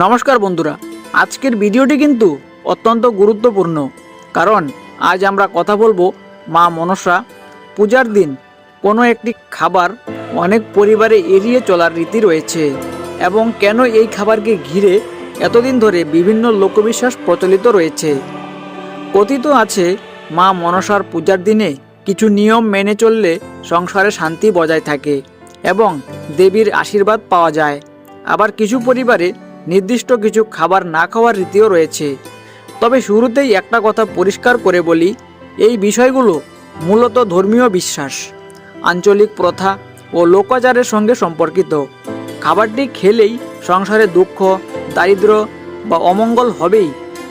নমস্কার বন্ধুরা, আজকের ভিডিওটি কিন্তু অত্যন্ত গুরুত্বপূর্ণ। কারণ আজ আমরা কথা বলবো মা মনসা পূজার দিন কোনো একটি খাবার অনেক পরিবারে এড়িয়ে চলার রীতি রয়েছে এবং কেন এই খাবারকে ঘিরে এতদিন ধরে বিভিন্ন লোকবিশ্বাস প্রচলিত রয়েছে। কথিত আছে মা মনসার পূজার দিনে কিছু নিয়ম মেনে চললে সংসারে শান্তি বজায় থাকে এবং দেবীর আশীর্বাদ পাওয়া যায়। আবার কিছু পরিবারে নির্দিষ্ট কিছু খাবার না খাওয়ার রীতিও রয়েছে। তবে শুরুতেই একটা কথা পরিষ্কার করে বলি, এই বিষয়গুলো মূলত ধর্মীয় বিশ্বাস, আঞ্চলিক প্রথা ও লোকাচারের সঙ্গে সম্পর্কিত। খাবারটি খেলেই সংসারে দুঃখ, দারিদ্র্য বা অমঙ্গল হবেই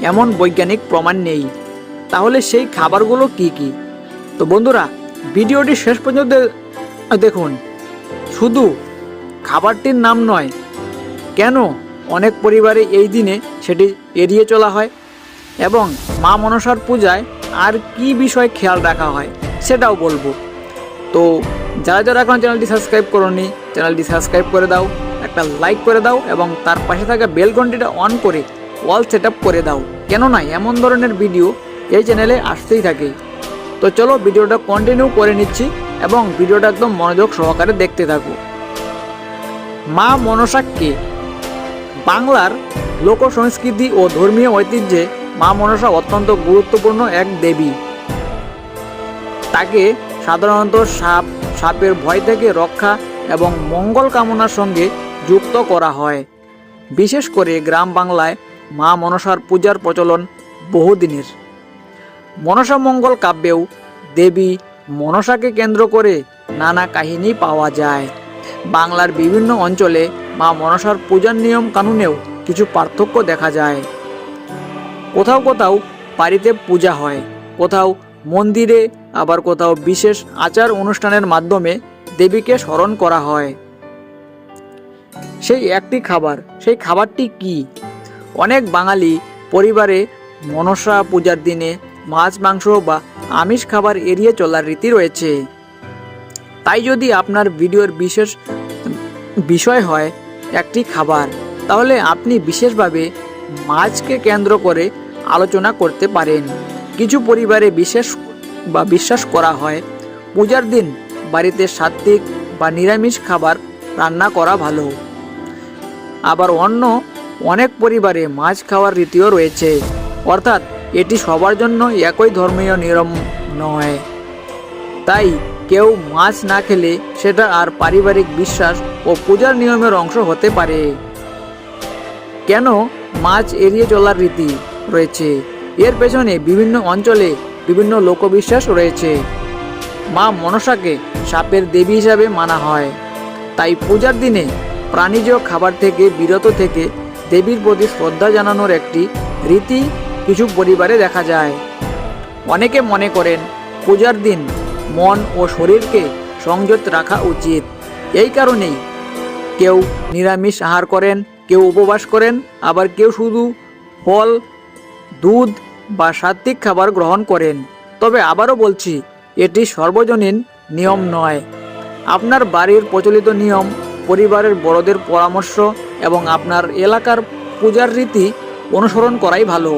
এমন বৈজ্ঞানিক প্রমাণ নেই। তাহলে সেই খাবারগুলো কি কি? তো বন্ধুরা, ভিডিওটি শেষ পর্যন্ত দেখুন। শুধু খাবারটির নাম নয়, কেন অনেক পরিবারে এই দিনে সেটি এড়িয়ে চলা হয় এবং মা মনসার পূজায় আর কি বিষয় খেয়াল রাখা হয় সেটাও বলবো। তো যারা যারা এখন চ্যানেলটি সাবস্ক্রাইব করোনি, চ্যানেলটি সাবস্ক্রাইব করে দাও, একটা লাইক করে দাও এবং তার পাশে থাকা বেল ঘন্টিটা অন করে অল সেট আপ করে দাও। কেননা এমন ধরনের ভিডিও এই চ্যানেলে আসতেই থাকে। তো চলো ভিডিওটা কন্টিনিউ করে নিচ্ছি এবং ভিডিওটা একদম মনোযোগ সহকারে দেখতে থাকো। মা মনসা কে? বাংলার লোক সংস্কৃতি ও ধর্মীয় ঐতিহ্যে মা মনসা অত্যন্ত গুরুত্বপূর্ণ এক দেবী। তাকে সাধারণত সাপের ভয় থেকে রক্ষা এবং মঙ্গল কামনার সঙ্গে যুক্ত করা হয়। বিশেষ করে গ্রাম বাংলায় মা মনসার পূজার প্রচলন বহুদিনের। মনসা মঙ্গল কাব্যেও দেবী মনসাকে কেন্দ্র করে নানা কাহিনী পাওয়া যায়। বাংলার বিভিন্ন অঞ্চলে মা মনসার পূজার নিয়ম কানুনেও কিছু পার্থক্য দেখা যায়। কোথাও কোথাও বাড়িতে পূজা হয়, কোথাও মন্দিরে, আবার কোথাও বিশেষ আচার অনুষ্ঠানের মাধ্যমে দেবীকে স্মরণ করা হয়। সেই একটি খাবার, সেই খাবারটি কি? অনেক বাঙালি পরিবারে মনসা পূজার দিনে মাছ, মাংস বা আমিষ খাবার এড়িয়ে চলার রীতি রয়েছে। তাই যদি আপনার ভিডিওর বিশেষ বিষয় হয় একটি খাবার, তাহলে আপনি বিশেষভাবে মাছকে কেন্দ্র করে আলোচনা করতে পারেন। কিছু পরিবারে বিশ্বাস করা হয় পূজার দিন বাড়িতে সাত্ত্বিক বা নিরামিষ খাবার রান্না করা ভালো। আবার অনেক পরিবারে মাছ খাওয়ার রীতিও রয়েছে, অর্থাৎ এটি সবার জন্য একই ধর্মীয় নিয়ম নয়। তাই কেউ মাছ না খেলে সেটা আর পারিবারিক বিশ্বাস ও পূজার নিয়মের অংশ হতে পারে। কেন মাছ এড়িয়ে চলার রীতি রয়েছে? এর পেছনে বিভিন্ন অঞ্চলে বিভিন্ন লোকবিশ্বাস রয়েছে। মা মনসাকে সাপের দেবী হিসাবে মানা হয়, তাই পূজার দিনে প্রাণীজ খাবার থেকে বিরত থেকে দেবীর প্রতি শ্রদ্ধা জানানোর একটি রীতি কিছু পরিবারে দেখা যায়। অনেকে মনে করেন পূজার দিন মন ও শরীরকে সংযত রাখা উচিত। এই কারণেই কেউ নিরামিষ আহার করেন, কেউ উপবাস করেন, আবার কেউ শুধু ফল, দুধ বা সাত্ত্বিক খাবার গ্রহণ করেন। তবে আবারও বলছি, এটি সর্বজনীন নিয়ম নয়। আপনার বাড়ির প্রচলিত নিয়ম, পরিবারের বড়দের পরামর্শ এবং আপনার এলাকার পূজার রীতি অনুসরণ করাই ভালো।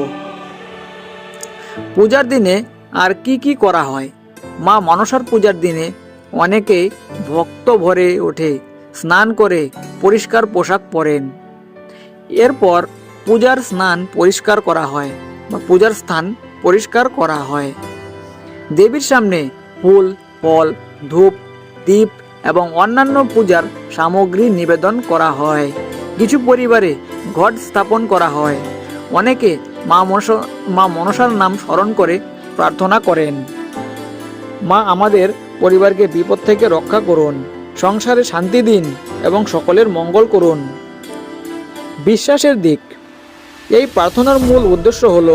পূজার দিনে আর কি কি করা হয়? মা মনসার পূজার দিনে অনেকে ভক্ত ভরে ওঠে, স্নান করে পরিষ্কার পোশাক পরেন। এরপর পূজার স্থান পরিষ্কার করা হয়। দেবীর সামনে ফুল, ফল, ধূপ, দীপ এবং অন্যান্য পূজার সামগ্রী নিবেদন করা হয়। কিছু পরিবারে ঘট স্থাপন করা হয়। অনেকে মা মনসার নাম স্মরণ করে প্রার্থনা করেন, মা আমাদের পরিবারকে বিপদ থেকে রক্ষা করুন, সংসারে শান্তি দিন এবং সকলের মঙ্গল করুন। বিশ্বাসের দিক, এই প্রার্থনার মূল উদ্দেশ্য হল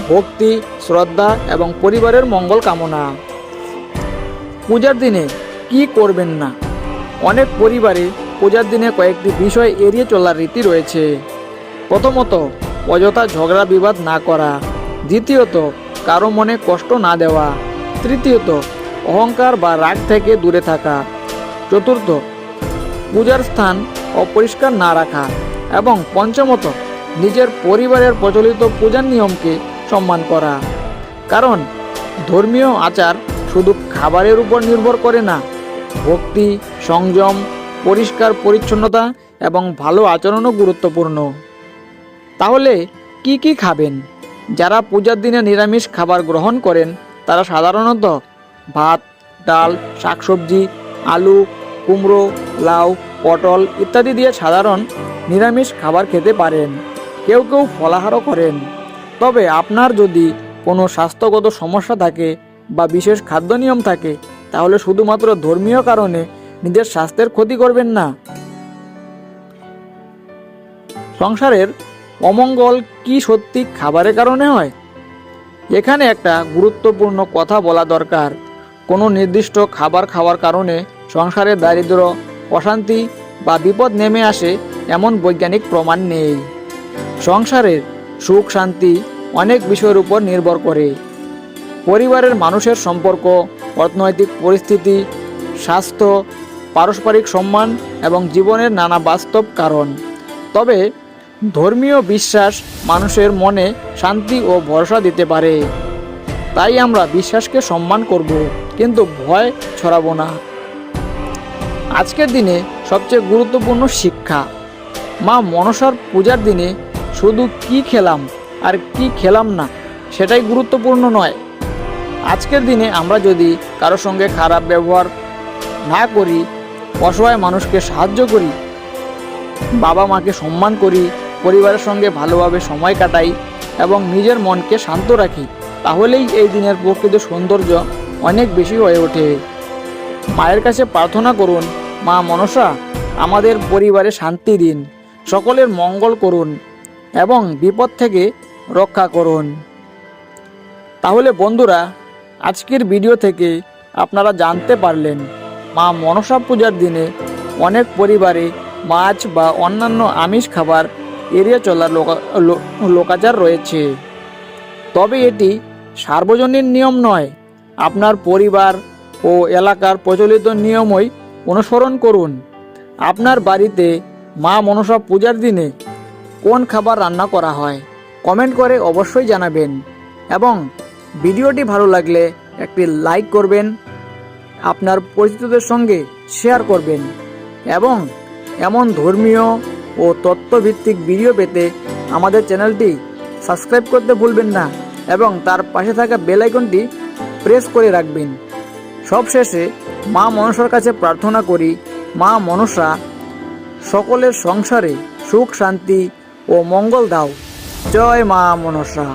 ভক্তি, শ্রদ্ধা এবং পরিবারের মঙ্গল কামনা। পূজার দিনে কি করবেন না? অনেক পরিবারে পূজার দিনে কয়েকটি বিষয় এড়িয়ে চলার রীতি রয়েছে। প্রথমত, অযথা ঝগড়া বিবাদ না করা। দ্বিতীয়ত, কারো মনে কষ্ট না দেওয়া। তৃতীয়ত, অহংকার বা রাগ থেকে দূরে থাকা। চতুর্থ, পূজার স্থান অপরিষ্কার না রাখা। এবং পঞ্চমত, নিজের পরিবারের প্রচলিত পূজার নিয়মকে সম্মান করা। কারণ ধর্মীয় আচার শুধু খাবারের উপর নির্ভর করে না, ভক্তি, সংযম, পরিষ্কার পরিচ্ছন্নতা এবং ভালো আচরণও গুরুত্বপূর্ণ। তাহলে কি কি খাবেন? যারা পূজার দিনে নিরামিষ খাবার গ্রহণ করেন তারা সাধারণত ভাত, ডাল, শাকসবজি, আলু, কুমড়ো, লাউ, পটল ইত্যাদি দিয়ে সাধারণ নিরামিষ খাবার খেতে পারেন। কেউ কেউ ফলাহারও করেন। তবে আপনার যদি কোনো স্বাস্থ্যগত সমস্যা থাকে বা বিশেষ খাদ্য নিয়ম থাকে তাহলে শুধুমাত্র ধর্মীয় কারণে নিজের স্বাস্থ্যের ক্ষতি করবেন না। সংসারের অমঙ্গল কি সত্যি খাবারের কারণে হয়? এখানে একটা গুরুত্বপূর্ণ কথা বলা দরকার। কোনো নির্দিষ্ট খাবার খাওয়ার কারণে সংসারে দারিদ্র্য, অশান্তি বা বিপদ নেমে আসে এমন বৈজ্ঞানিক প্রমাণ নেই। সংসারের সুখ শান্তি অনেক বিষয়ের উপর নির্ভর করে। পরিবারের মানুষের সম্পর্ক, অর্থনৈতিক পরিস্থিতি, স্বাস্থ্য, পারস্পরিক সম্মান এবং জীবনের নানা বাস্তব কারণ। তবে ধর্মীয় বিশ্বাস মানুষের মনে শান্তি ও ভরসা দিতে পারে। তাই আমরা বিশ্বাসকে সম্মান করব, কিন্তু ভয় ছড়াবো না। আজকের দিনে সবচেয়ে গুরুত্বপূর্ণ শিক্ষা। মা মনসার পূজার দিনে শুধু কি খেলাম আর কি খেলাম না সেটাই গুরুত্বপূর্ণ নয়। আজকের দিনে আমরা যদি কারোর সঙ্গে খারাপ ব্যবহার না করি, অসহায় মানুষকে সাহায্য করি, বাবা মাকে সম্মান করি, পরিবারের সঙ্গে ভালোভাবে সময় কাটাই এবং নিজের মনকে শান্ত রাখি, তাহলেই এই দিনের প্রকৃত সৌন্দর্য অনেক বেশি হয়ে ওঠে। মায়ের কাছে প্রার্থনা করুন, মা মনসা আমাদের পরিবারে শান্তি দিন, সকলের মঙ্গল করুন এবং বিপদ থেকে রক্ষা করুন। তাহলে বন্ধুরা, আজকের ভিডিও থেকে আপনারা জানতে পারলেন মা মনসা পূজার দিনে অনেক পরিবারে মাছ বা অন্যান্য আমিষ খাবার এড়িয়ে চলার লোকাচার রয়েছে। তবে এটি সার্বজনীন নিয়ম নয়। আপনার পরিবার ও এলাকার প্রচলিত নিয়মই অনুসরণ করুন। আপনার বাড়িতে মা মনসা পূজার দিনে কোন খাবার রান্না করা হয় কমেন্ট করে অবশ্যই জানাবেন এবং ভিডিওটি ভালো লাগলে একটি লাইক করবেন, আপনার পরিচিতদের সঙ্গে শেয়ার করবেন এবং এমন ধর্মীয় ও তথ্যভিত্তিক ভিডিও পেতে আমাদের চ্যানেলটি সাবস্ক্রাইব করতে ভুলবেন না এবং তার পাশে থাকা বেল আইকনটি প্রেস করে রাখবেন। সবশেষে মা মনসার কাছে প্রার্থনা করি, মা মনসা সকলের সংসারে সুখ শান্তি ও মঙ্গল দাও। জয় মা মনসা।